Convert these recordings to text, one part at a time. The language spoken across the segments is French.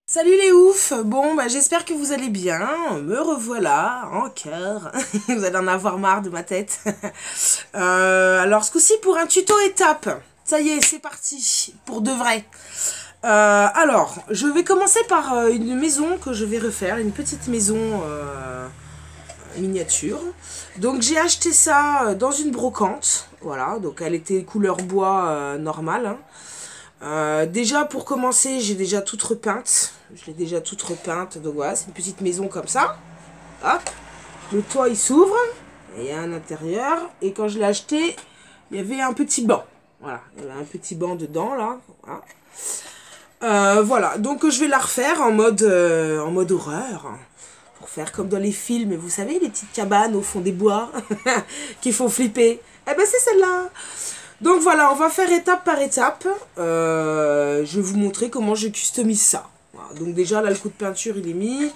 Salut les oufs. Bon bah j'espère que vous allez bien, me revoilà encore, vous allez en avoir marre de ma tête. Alors ce coup-ci pour un tuto étape, ça y est c'est parti, pour de vrai. Alors je vais commencer par une maison que je vais refaire, une petite maison miniature. Donc j'ai acheté ça dans une brocante, voilà, donc elle était couleur bois normale, hein. Déjà pour commencer, j'ai déjà toute repeinte. Je l'ai déjà toute repeinte. Donc voilà, c'est une petite maison comme ça. Hop. Le toit il s'ouvre. Et il y a un intérieur. Et quand je l'ai acheté, il y avait un petit banc. Voilà, il y avait un petit banc dedans là. Voilà. Voilà, donc je vais la refaire en mode horreur. Pour faire comme dans les films, vous savez, les petites cabanes au fond des bois qui font flipper. Eh ben c'est celle-là. Donc voilà, on va faire étape par étape. Je vais vous montrer comment je customise ça. Voilà, donc déjà là le coup de peinture il est mis.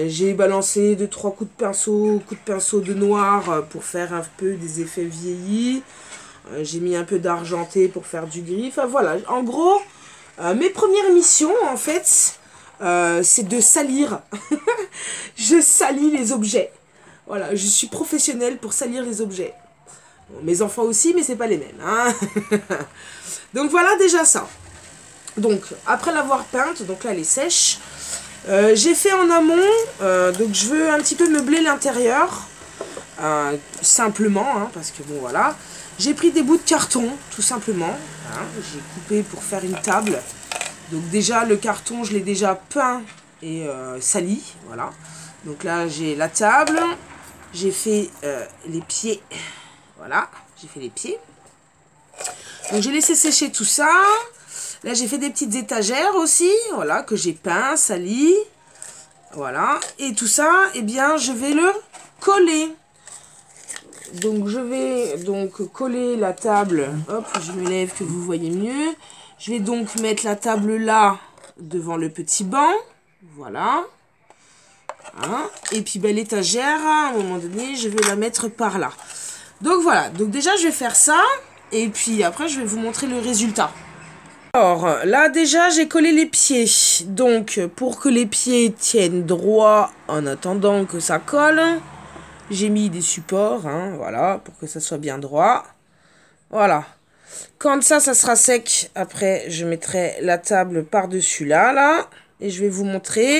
J'ai balancé 2-3 coups de pinceau de noir pour faire un peu des effets vieillis. J'ai mis un peu d'argenté pour faire du gris. Enfin voilà, en gros, mes premières missions en fait, c'est de salir. Je salis les objets. Voilà, je suis professionnelle pour salir les objets. Bon, mes enfants aussi, mais c'est pas les mêmes. Hein. Donc voilà déjà ça. Donc après l'avoir peinte, donc là elle est sèche. J'ai fait en amont, donc je veux un petit peu meubler l'intérieur. Simplement, hein, parce que bon voilà. J'ai pris des bouts de carton, tout simplement. Hein, j'ai coupé pour faire une table. Donc déjà le carton, je l'ai déjà peint et sali. Voilà. Donc là j'ai la table. J'ai fait les pieds. Voilà, j'ai fait les pieds. Donc j'ai laissé sécher tout ça. Là j'ai fait des petites étagères aussi, voilà, que j'ai peint, sali. Voilà, et tout ça, eh bien je vais le coller. Donc je vais donc coller la table. Hop, je me lève que vous voyez mieux. Je vais donc mettre la table là, devant le petit banc. Voilà. Hein. Et puis ben, l'étagère, à un moment donné, je vais la mettre par là. Donc voilà, donc déjà je vais faire ça. Et puis après je vais vous montrer le résultat. Alors là déjà j'ai collé les pieds. Donc pour que les pieds tiennent droit en attendant que ça colle, j'ai mis des supports, hein, voilà, pour que ça soit bien droit. Voilà. Quand ça sera sec, après je mettrai la table par-dessus là, et je vais vous montrer.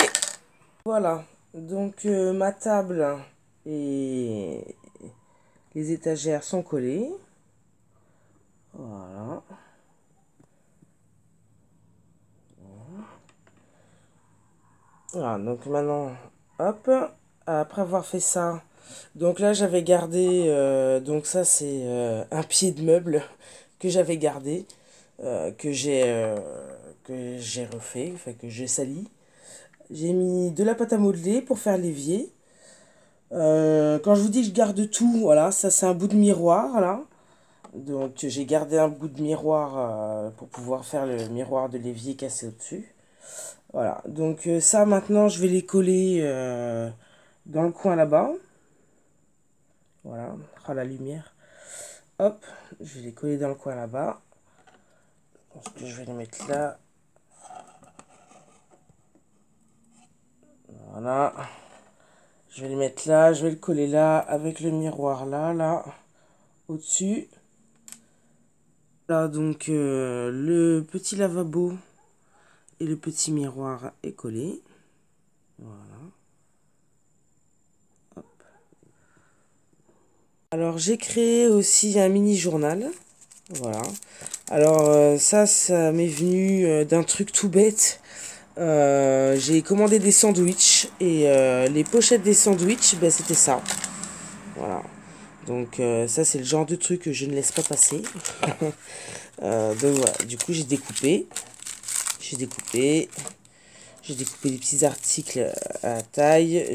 Voilà, donc ma table et les étagères sont collées. Voilà. Voilà, donc maintenant, hop, après avoir fait ça, donc là j'avais gardé, donc ça c'est un pied de meuble que j'avais gardé, que j'ai refait, enfin que j'ai sali. J'ai mis de la pâte à modeler pour faire l'évier. Quand je vous dis que je garde tout, voilà, ça c'est un bout de miroir là. Donc j'ai gardé un bout de miroir pour pouvoir faire le miroir de l'évier cassé au-dessus. Voilà, donc ça maintenant je vais les coller dans le coin là-bas. Voilà, ah, la lumière. Hop, je vais les coller dans le coin là-bas. Parce que je vais les mettre là. Voilà. Je vais les mettre là, je vais le coller là, avec le miroir là, au-dessus. Là, donc le petit lavabo et le petit miroir est collé. Voilà. Hop. Alors j'ai créé aussi un mini journal. Voilà. Alors ça m'est venu d'un truc tout bête. J'ai commandé des sandwichs et les pochettes des sandwichs, ben, c'était ça. Voilà. Donc ça c'est le genre de truc que je ne laisse pas passer. Donc voilà. Du coup j'ai découpé. J'ai découpé des petits articles à taille.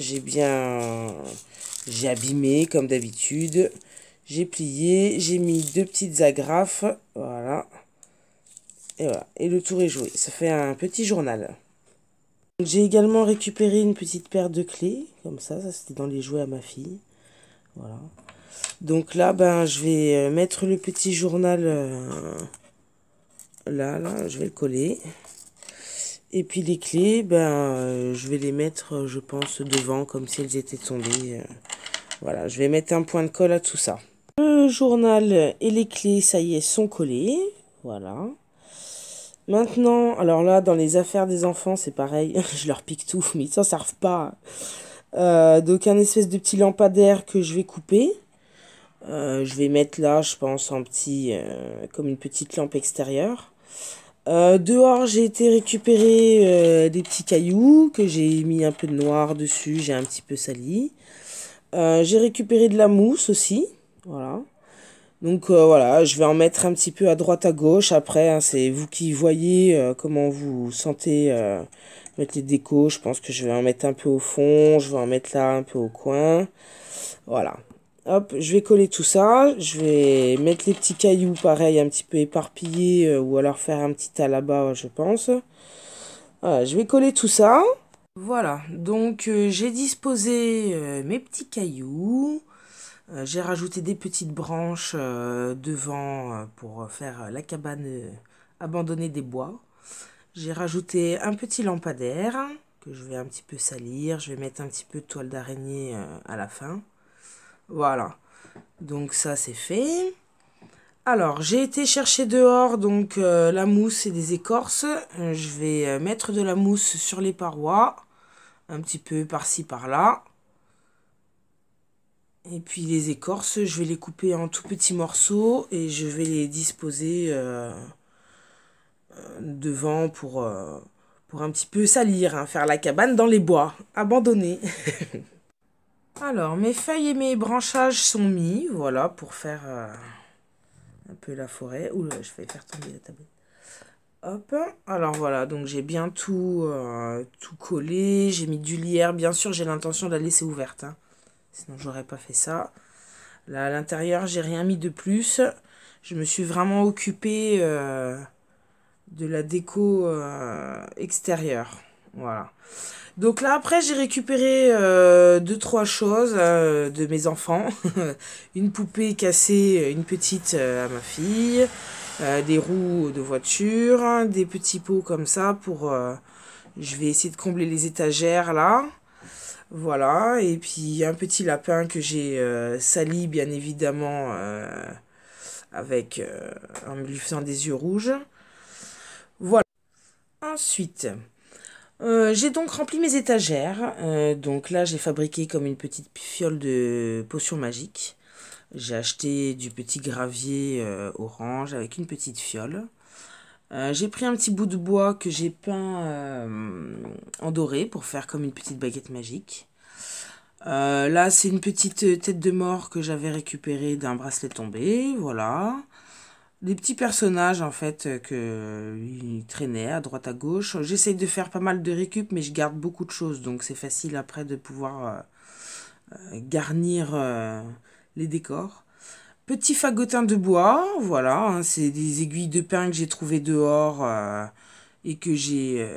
J'ai abîmé comme d'habitude. J'ai plié, j'ai mis deux petites agrafes, voilà. Et voilà, et le tour est joué. Ça fait un petit journal. J'ai également récupéré une petite paire de clés, comme ça c'était dans les jouets à ma fille. Voilà. Donc là, ben, je vais mettre le petit journal là, je vais le coller. Et puis les clés, je vais les mettre, je pense, devant, comme si elles étaient tombées. Voilà, je vais mettre un point de colle à tout ça. Le journal et les clés, ça y est, sont collés. Voilà. Maintenant, alors là, dans les affaires des enfants, c'est pareil. Je leur pique tout, mais ils s'en servent pas. Donc un espèce de petit lampadaire que je vais couper. Je vais mettre là, je pense, en petit, comme une petite lampe extérieure. Dehors, j'ai été récupérer des petits cailloux que j'ai mis un peu de noir dessus, j'ai un petit peu sali. J'ai récupéré de la mousse aussi, voilà. Donc voilà, je vais en mettre un petit peu à droite à gauche. Après, hein, c'est vous qui voyez comment vous sentez mettre les décos. Je pense que je vais en mettre un peu au fond, je vais en mettre là un peu au coin. Voilà. Hop, je vais coller tout ça. Je vais mettre les petits cailloux, pareil, un petit peu éparpillés, ou alors faire un petit tas là-bas, je pense. Voilà, je vais coller tout ça. Voilà, donc j'ai disposé mes petits cailloux. J'ai rajouté des petites branches devant pour faire la cabane abandonnée des bois. J'ai rajouté un petit lampadaire que je vais un petit peu salir. Je vais mettre un petit peu de toile d'araignée à la fin. Voilà, donc ça c'est fait. Alors, j'ai été chercher dehors donc la mousse et des écorces. Je vais mettre de la mousse sur les parois, un petit peu par-ci par-là. Et puis les écorces, je vais les couper en tout petits morceaux et je vais les disposer devant pour un petit peu salir, hein, faire la cabane dans les bois, abandonnés. Alors, mes feuilles et mes branchages sont mis, voilà, pour faire un peu la forêt. Oula, je vais faire tomber la tablette. Hop, alors voilà, donc j'ai bien tout collé, j'ai mis du lierre, bien sûr j'ai l'intention de la laisser ouverte, hein. Sinon j'aurais pas fait ça. Là à l'intérieur j'ai rien mis de plus, je me suis vraiment occupée de la déco extérieure, voilà. Donc là après j'ai récupéré deux trois choses de mes enfants. Une poupée cassée, une petite à ma fille, des roues de voiture, des petits pots comme ça pour... je vais essayer de combler les étagères là. Voilà, et puis un petit lapin que j'ai sali bien évidemment avec en lui faisant des yeux rouges. Voilà. Ensuite, j'ai donc rempli mes étagères. Donc là, j'ai fabriqué comme une petite fiole de potions magiques. J'ai acheté du petit gravier orange avec une petite fiole. J'ai pris un petit bout de bois que j'ai peint en doré pour faire comme une petite baguette magique. Là, c'est une petite tête de mort que j'avais récupérée d'un bracelet tombé. Voilà. Des petits personnages en fait ils traînaient à droite à gauche. J'essaye de faire pas mal de récup mais je garde beaucoup de choses donc c'est facile après de pouvoir garnir les décors. Petit fagotin de bois, voilà, hein, c'est des aiguilles de pin que j'ai trouvées dehors et que j'ai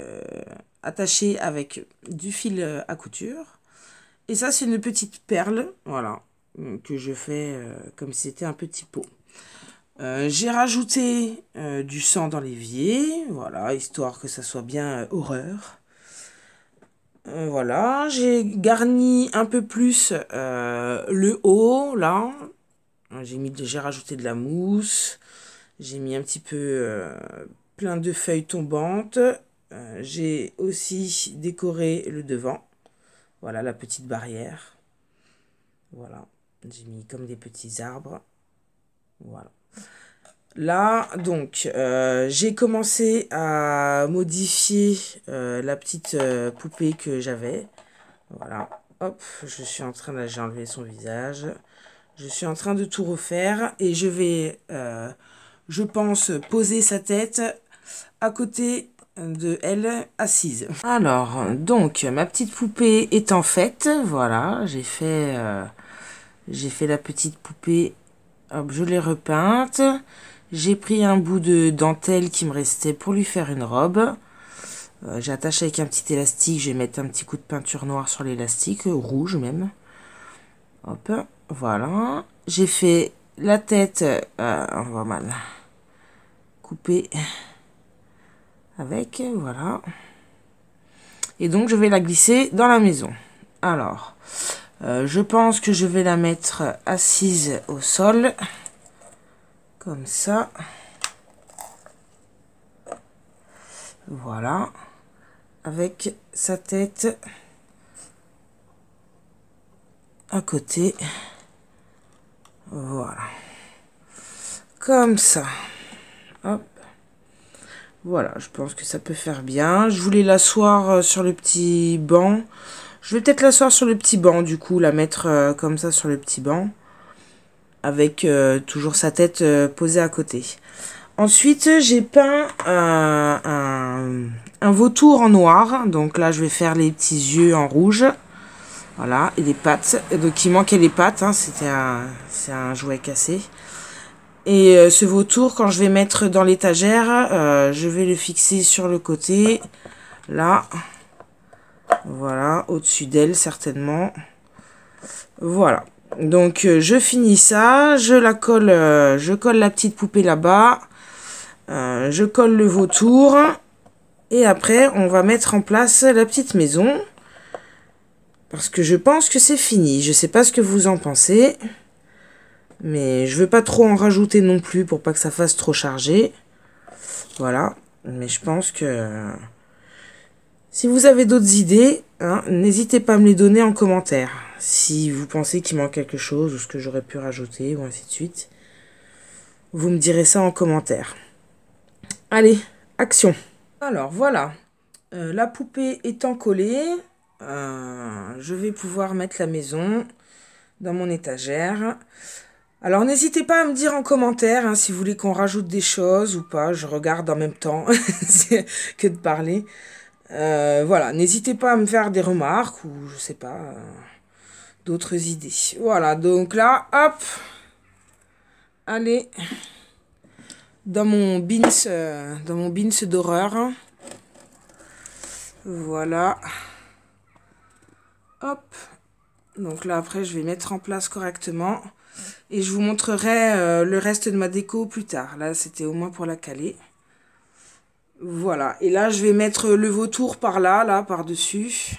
attaché avec du fil à couture. Et ça c'est une petite perle, voilà, que je fais comme si c'était un petit pot. J'ai rajouté du sang dans l'évier, voilà, histoire que ça soit bien horreur. Voilà, j'ai garni un peu plus le haut, là. J'ai rajouté de la mousse. J'ai mis un petit peu plein de feuilles tombantes. J'ai aussi décoré le devant. Voilà, la petite barrière. Voilà, j'ai mis comme des petits arbres. Voilà. Là, donc, j'ai commencé à modifier la petite poupée que j'avais. Voilà, hop, je suis en train de... J'ai enlevé son visage. Je suis en train de tout refaire et je vais, je pense, poser sa tête à côté de elle, assise. Alors, donc, ma petite poupée étant faite, voilà, j'ai fait la petite poupée, hop, je l'ai repeinte. J'ai pris un bout de dentelle qui me restait pour lui faire une robe. J'ai attaché avec un petit élastique. Je vais mettre un petit coup de peinture noire sur l'élastique, rouge même. Hop, voilà. J'ai fait la tête, on voit mal, coupée avec, voilà. Et donc, je vais la glisser dans la maison. Alors, je pense que je vais la mettre assise au sol. Comme ça. Voilà. Avec sa tête à côté. Voilà. Comme ça. Hop. Voilà, je pense que ça peut faire bien. Je voulais l'asseoir sur le petit banc. Je vais peut-être l'asseoir sur le petit banc, du coup, la mettre comme ça sur le petit banc. Avec toujours sa tête posée à côté. Ensuite, j'ai peint un vautour en noir. Donc là, je vais faire les petits yeux en rouge. Voilà, et les pattes. Donc il manquait les pattes, hein, c'est un jouet cassé. Et ce vautour, quand je vais mettre dans l'étagère, je vais le fixer sur le côté. Là. Voilà, au-dessus d'elle certainement. Voilà. Donc je finis ça, je colle la petite poupée là-bas. Je colle le vautour. Et après, on va mettre en place la petite maison. Parce que je pense que c'est fini. Je sais pas ce que vous en pensez. Mais je veux pas trop en rajouter non plus pour pas que ça fasse trop chargé. Voilà. Mais je pense que si vous avez d'autres idées, hein, n'hésitez pas à me les donner en commentaire. Si vous pensez qu'il manque quelque chose ou ce que j'aurais pu rajouter ou ainsi de suite. Vous me direz ça en commentaire. Allez, action. Alors voilà. La poupée étant collée. Je vais pouvoir mettre la maison dans mon étagère. Alors n'hésitez pas à me dire en commentaire hein, si vous voulez qu'on rajoute des choses ou pas. Je regarde en même temps que de parler. Voilà, n'hésitez pas à me faire des remarques ou je sais pas, d'autres idées. Voilà, donc là, hop. Allez. Dans mon bins d'horreur. Voilà. Hop. Donc là, après, je vais mettre en place correctement. Et je vous montrerai le reste de ma déco plus tard. Là, c'était au moins pour la caler. Voilà. Et là, je vais mettre le vautour par là, par-dessus.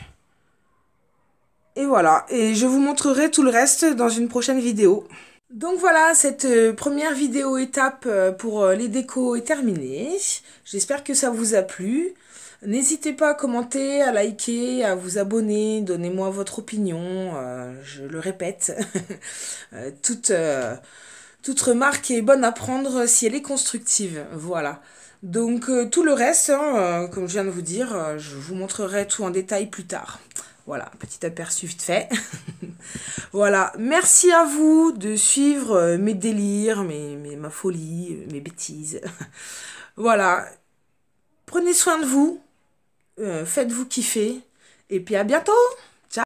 Et voilà. Et je vous montrerai tout le reste dans une prochaine vidéo. Donc voilà, cette première vidéo étape pour les décos est terminée. J'espère que ça vous a plu. N'hésitez pas à commenter, à liker, à vous abonner, donnez-moi votre opinion, je le répète. toute remarque est bonne à prendre si elle est constructive, voilà. Donc tout le reste, hein, comme je viens de vous dire, je vous montrerai tout en détail plus tard. Voilà, petit aperçu vite fait. Voilà, merci à vous de suivre mes délires, ma folie, mes bêtises. Voilà, prenez soin de vous. Faites-vous kiffer. Et puis à bientôt!